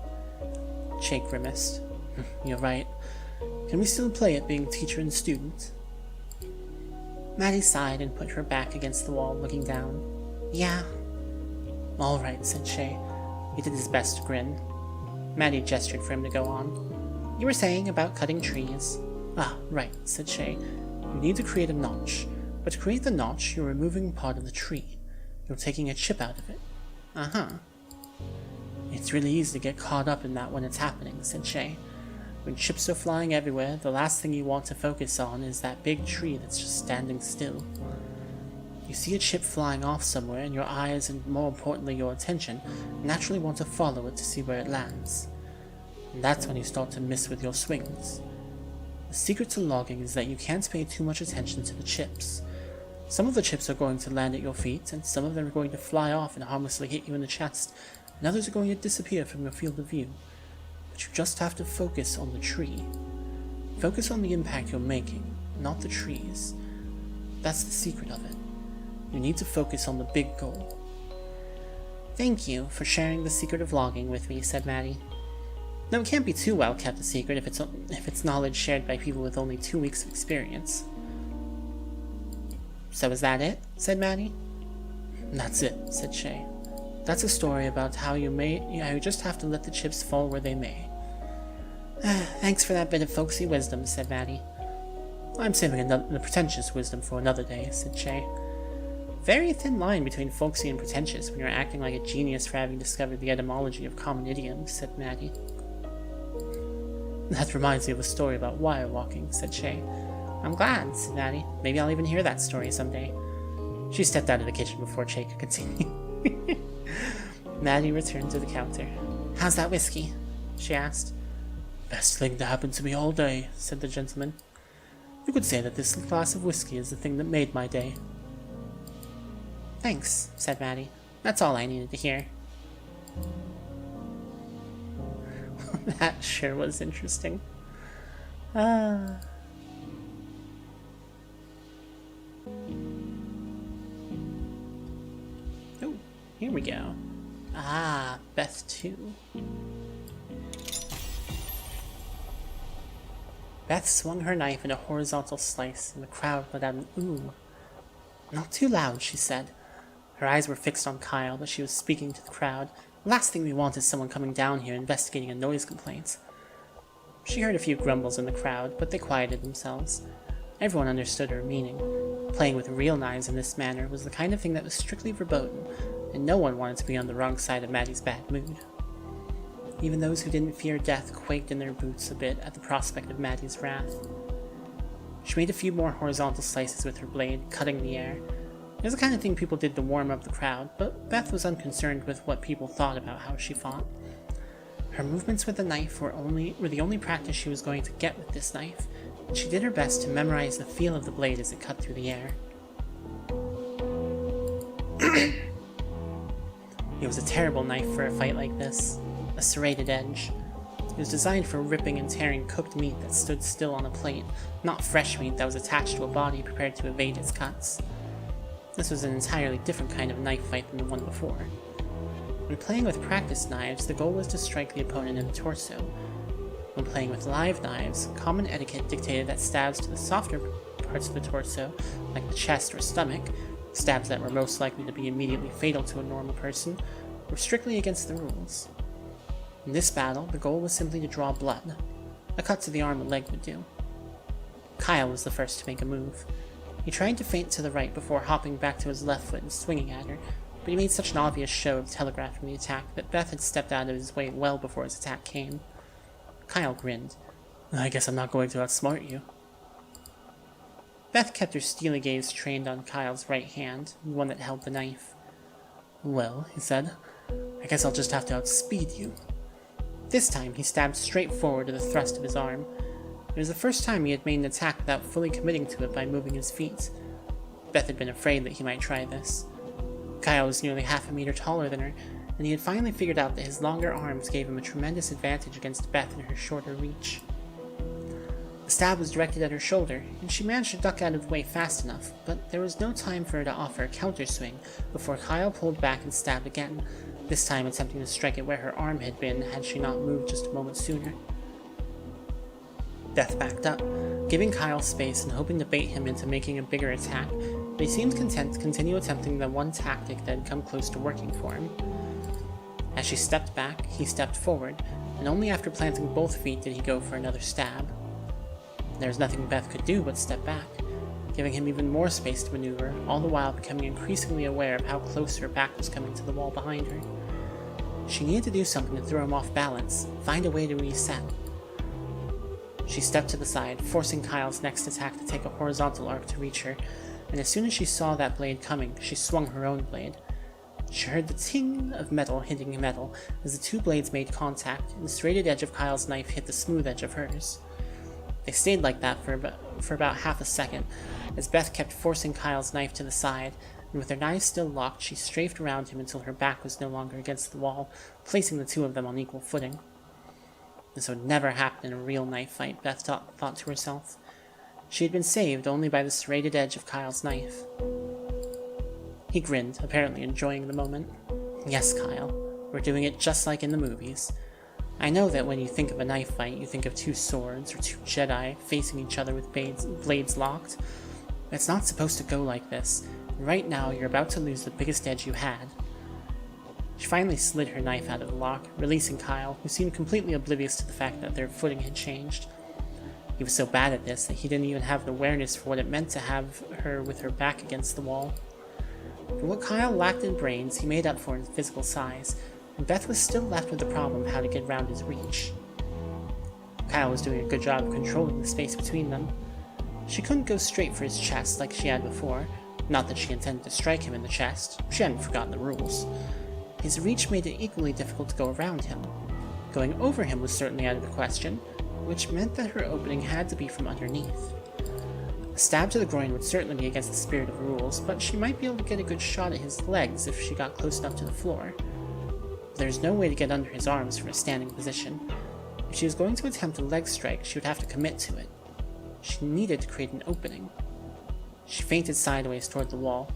Shay grimaced. You're right. Can we still play at being teacher and student? Maddie sighed and put her back against the wall, looking down. Yeah. All right, said Shay. He did his best to grin. Maddie gestured for him to go on. You were saying about cutting trees. Ah, right, said Shay. You need to create a notch. But to create the notch, you're removing part of the tree. You're taking a chip out of it. Uh-huh. It's really easy to get caught up in that when it's happening, said Shay. When chips are flying everywhere, the last thing you want to focus on is that big tree that's just standing still. You see a chip flying off somewhere, and your eyes, and more importantly your attention, naturally want to follow it to see where it lands. And that's when you start to miss with your swings. The secret to logging is that you can't pay too much attention to the chips. Some of the chips are going to land at your feet, and some of them are going to fly off and harmlessly hit you in the chest, and others are going to disappear from your field of view. But you just have to focus on the tree. Focus on the impact you're making, not the trees. That's the secret of it. You need to focus on the big goal. Thank you for sharing the secret of logging with me, said Maddie. No, it can't be too well kept a secret if it's knowledge shared by people with only 2 weeks of experience. So is that it? Said Maddie. That's it, said Shay. That's a story about how you just have to let the chips fall where they may. Thanks for that bit of folksy wisdom, said Maddie. I'm saving the pretentious wisdom for another day, said Shay. Very thin line between folksy and pretentious when you're acting like a genius for having discovered the etymology of common idioms, said Maddie. That reminds me of a story about wire walking, said Shay. I'm glad, said Maddie. Maybe I'll even hear that story someday. She stepped out of the kitchen before Shay could continue. Maddie returned to the counter. How's that whiskey? She asked. Best thing to happen to me all day, said the gentleman. You could say that this glass of whiskey is the thing that made my day. Thanks, said Maddie. That's all I needed to hear. That sure was interesting. Oh, here we go. Ah, Beth too. Beth swung her knife in a horizontal slice, and the crowd let out an ooh. Not too loud, she said. Her eyes were fixed on Kyle, but she was speaking to the crowd. The last thing we want is someone coming down here investigating a noise complaint. She heard a few grumbles in the crowd, but they quieted themselves. Everyone understood her meaning. Playing with real knives in this manner was the kind of thing that was strictly verboten, and no one wanted to be on the wrong side of Maddie's bad mood. Even those who didn't fear death quaked in their boots a bit at the prospect of Maddie's wrath. She made a few more horizontal slices with her blade, cutting the air. It was the kind of thing people did to warm up the crowd, but Beth was unconcerned with what people thought about how she fought. Her movements with the knife were the only practice she was going to get with this knife, and she did her best to memorize the feel of the blade as it cut through the air. It was a terrible knife for a fight like this. A serrated edge. It was designed for ripping and tearing cooked meat that stood still on a plate, not fresh meat that was attached to a body prepared to evade its cuts. This was an entirely different kind of knife fight than the one before. When playing with practice knives, the goal was to strike the opponent in the torso. When playing with live knives, common etiquette dictated that stabs to the softer parts of the torso, like the chest or stomach, stabs that were most likely to be immediately fatal to a normal person, were strictly against the rules. In this battle, the goal was simply to draw blood. A cut to the arm or leg would do. Kyle was the first to make a move. He tried to feint to the right before hopping back to his left foot and swinging at her, but he made such an obvious show of telegraphing the attack that Beth had stepped out of his way well before his attack came. Kyle grinned. I guess I'm not going to outsmart you. Beth kept her steely gaze trained on Kyle's right hand, the one that held the knife. Well, he said, I guess I'll just have to outspeed you. This time, he stabbed straight forward to the thrust of his arm. It was the first time he had made an attack without fully committing to it by moving his feet. Beth had been afraid that he might try this. Kyle was nearly half a meter taller than her, and he had finally figured out that his longer arms gave him a tremendous advantage against Beth in her shorter reach. The stab was directed at her shoulder, and she managed to duck out of the way fast enough, but there was no time for her to offer a counterswing before Kyle pulled back and stabbed again, this time attempting to strike it where her arm had been had she not moved just a moment sooner. Beth backed up, giving Kyle space and hoping to bait him into making a bigger attack, but he seemed content to continue attempting the one tactic that had come close to working for him. As she stepped back, he stepped forward, and only after planting both feet did he go for another stab. There was nothing Beth could do but step back, giving him even more space to maneuver, all the while becoming increasingly aware of how close her back was coming to the wall behind her. She needed to do something to throw him off balance, find a way to reset. She stepped to the side, forcing Kyle's next attack to take a horizontal arc to reach her, and as soon as she saw that blade coming, she swung her own blade. She heard the ting of metal hitting metal as the two blades made contact, and the serrated edge of Kyle's knife hit the smooth edge of hers. They stayed like that for about half a second, as Beth kept forcing Kyle's knife to the side, and with their knives still locked, she strafed around him until her back was no longer against the wall, placing the two of them on equal footing. This would never happen in a real knife fight, Beth thought to herself. She had been saved only by the serrated edge of Kyle's knife. He grinned, apparently enjoying the moment. Yes, Kyle, we're doing it just like in the movies. I know that when you think of a knife fight, you think of two swords or two Jedi facing each other with blades locked. But it's not supposed to go like this. Right now, you're about to lose the biggest edge you had. She finally slid her knife out of the lock, releasing Kyle, who seemed completely oblivious to the fact that their footing had changed. He was so bad at this that he didn't even have the awareness for what it meant to have her with her back against the wall. For what Kyle lacked in brains, he made up for in physical size, and Beth was still left with the problem of how to get around his reach. Kyle was doing a good job of controlling the space between them. She couldn't go straight for his chest like she had before, not that she intended to strike him in the chest, she hadn't forgotten the rules. His reach made it equally difficult to go around him. Going over him was certainly out of the question, which meant that her opening had to be from underneath. A stab to the groin would certainly be against the spirit of the rules, but she might be able to get a good shot at his legs if she got close enough to the floor. There was no way to get under his arms from a standing position. If she was going to attempt a leg strike, she would have to commit to it. She needed to create an opening. She fainted sideways toward the wall.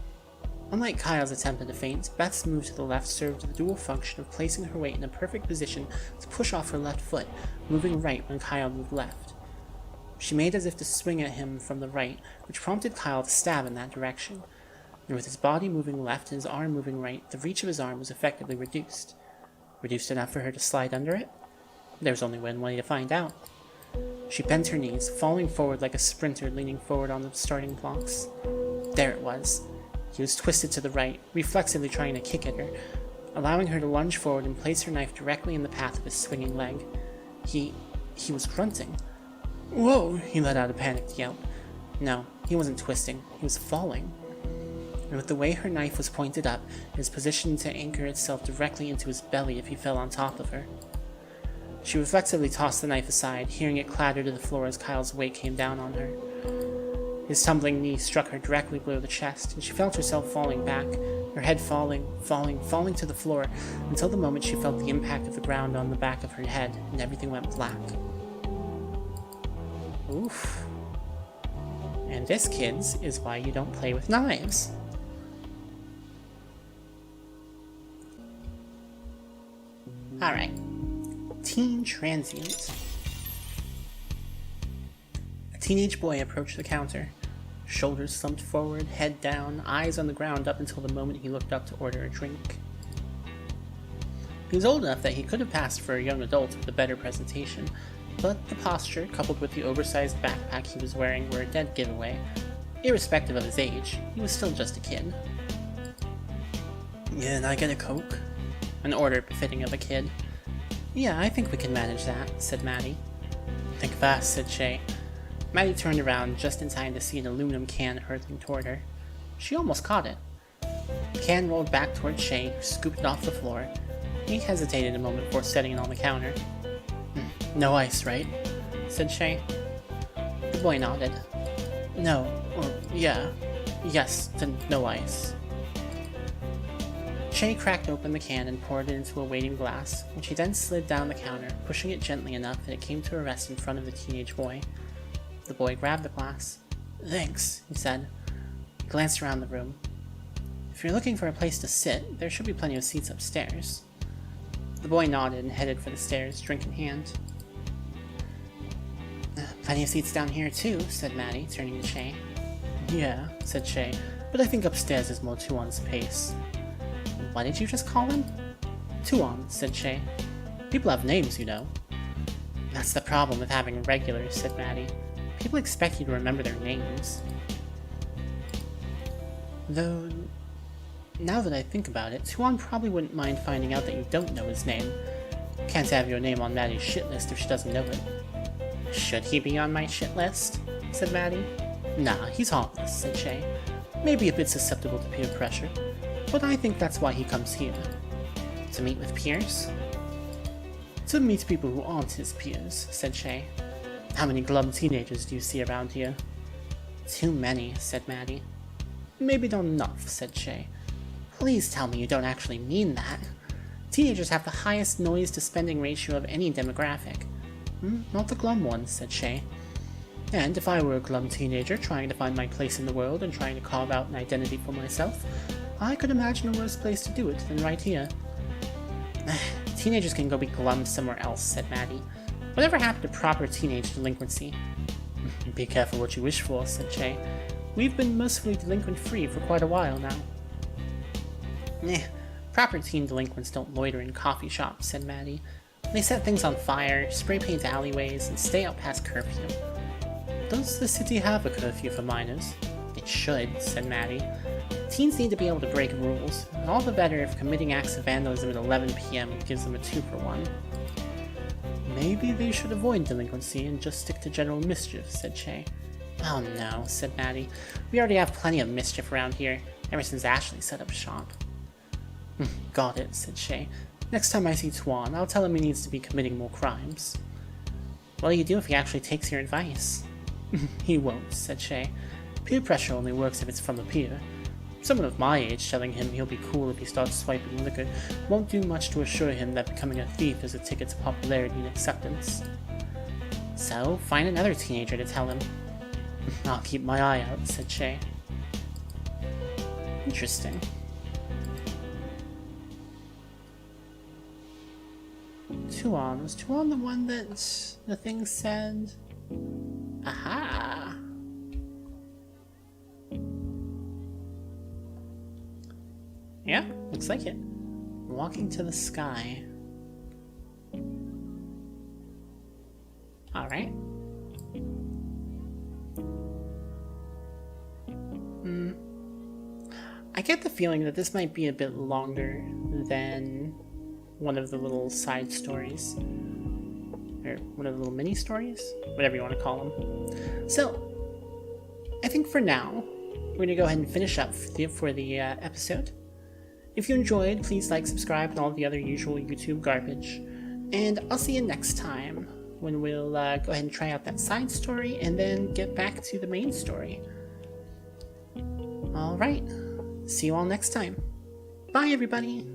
Unlike Kyle's attempt at a feint, Beth's move to the left served the dual function of placing her weight in a perfect position to push off her left foot, moving right when Kyle moved left. She made as if to swing at him from the right, which prompted Kyle to stab in that direction. And with his body moving left and his arm moving right, the reach of his arm was effectively reduced. Reduced enough for her to slide under it? There was only one way to find out. She bent her knees, falling forward like a sprinter leaning forward on the starting blocks. There it was. He was twisted to the right, reflexively trying to kick at her, allowing her to lunge forward and place her knife directly in the path of his swinging leg. He was grunting. "Whoa!" He let out a panicked yelp. No, he wasn't twisting. He was falling. And with the way her knife was pointed up, it was positioned to anchor itself directly into his belly if he fell on top of her. She reflexively tossed the knife aside, hearing it clatter to the floor as Kyle's weight came down on her. His tumbling knee struck her directly below the chest, and she felt herself falling back, her head falling to the floor, until the moment she felt the impact of the ground on the back of her head, and everything went black. Oof. And this, kids, is why you don't play with knives. Alright. Teen Transient. A teenage boy approached the counter. Shoulders slumped forward, head down, eyes on the ground up until the moment he looked up to order a drink. He was old enough that he could have passed for a young adult with a better presentation, but the posture, coupled with the oversized backpack he was wearing, were a dead giveaway. Irrespective of his age, he was still just a kid. "Yeah, and I get a Coke?" An order befitting of a kid. "Yeah, I think we can manage that," said Maddie. "Think fast," said Shay. Maddie turned around just in time to see an aluminum can hurtling toward her. She almost caught it. The can rolled back toward Shay, who scooped it off the floor. He hesitated a moment before setting it on the counter. "No ice, right?" said Shay. The boy nodded. "No, or yeah. Yes, then no ice." Shay cracked open the can and poured it into a waiting glass, which he then slid down the counter, pushing it gently enough that it came to a rest in front of the teenage boy. The boy grabbed the glass. "Thanks," he said. He glanced around the room. "If you're looking for a place to sit, there should be plenty of seats upstairs." The boy nodded and headed for the stairs, drink in hand. "Plenty of seats down here too," said Maddie, turning to Shay. "Yeah," said Shay, "but I think upstairs is more Tuon's pace." "What did you just call him?" "Tuon," said Shay. "People have names, you know." "That's the problem with having regulars," said Maddie. "People expect you to remember their names." Though, now that I think about it, Tuon probably wouldn't mind finding out that you don't know his name. Can't have your name on Maddie's shit list if she doesn't know it. "Should he be on my shit list?" said Maddie. "Nah, he's harmless," said Shay. "Maybe a bit susceptible to peer pressure, but I think that's why he comes here." "To meet with peers?" "To meet people who aren't his peers," said Shay. "How many glum teenagers do you see around here?" "Too many," said Maddie. "Maybe not enough," said Shay. "Please tell me you don't actually mean that. Teenagers have the highest noise-to-spending ratio of any demographic." "Not the glum ones," said Shay. "And if I were a glum teenager trying to find my place in the world and trying to carve out an identity for myself, I could imagine a worse place to do it than right here." "Teenagers can go be glum somewhere else," said Maddie. "Whatever happened to proper teenage delinquency?" "Be careful what you wish for," said Shay. "We've been mercifully delinquent-free for quite a while now." "Proper teen delinquents don't loiter in coffee shops," said Maddie. "They set things on fire, spray paint alleyways, and stay out past curfew." "Does the city have a curfew for minors?" "It should," said Maddie. "Teens need to be able to break rules, and all the better if committing acts of vandalism at 11 p.m. gives them a 2-for-1. "Maybe they should avoid delinquency and just stick to general mischief," said Shay. "Oh no," said Maddie. "We already have plenty of mischief around here, ever since Ashley set up shop." "Got it," said Shay. "Next time I see Tuon, I'll tell him he needs to be committing more crimes." "What do you do if he actually takes your advice?" "He won't," said Shay. "Peer pressure only works if it's from a peer. Someone of my age telling him he'll be cool if he starts swiping liquor won't do much to assure him that becoming a thief is a ticket to popularity and acceptance." "So, find another teenager to tell him." "I'll keep my eye out," said Shay. Interesting. Tuon. Was Tuon the one that the thing said? Aha! Yeah, looks like it. Walking to the sky. Alright. I get the feeling that this might be a bit longer than one of the little side stories. Or one of the little mini stories? Whatever you want to call them. So, I think for now, we're going to go ahead and finish up for the episode. If you enjoyed, please like, subscribe, and all the other usual YouTube garbage. And I'll see you next time, when we'll go ahead and try out that side story, and then get back to the main story. Alright, see you all next time. Bye, everybody!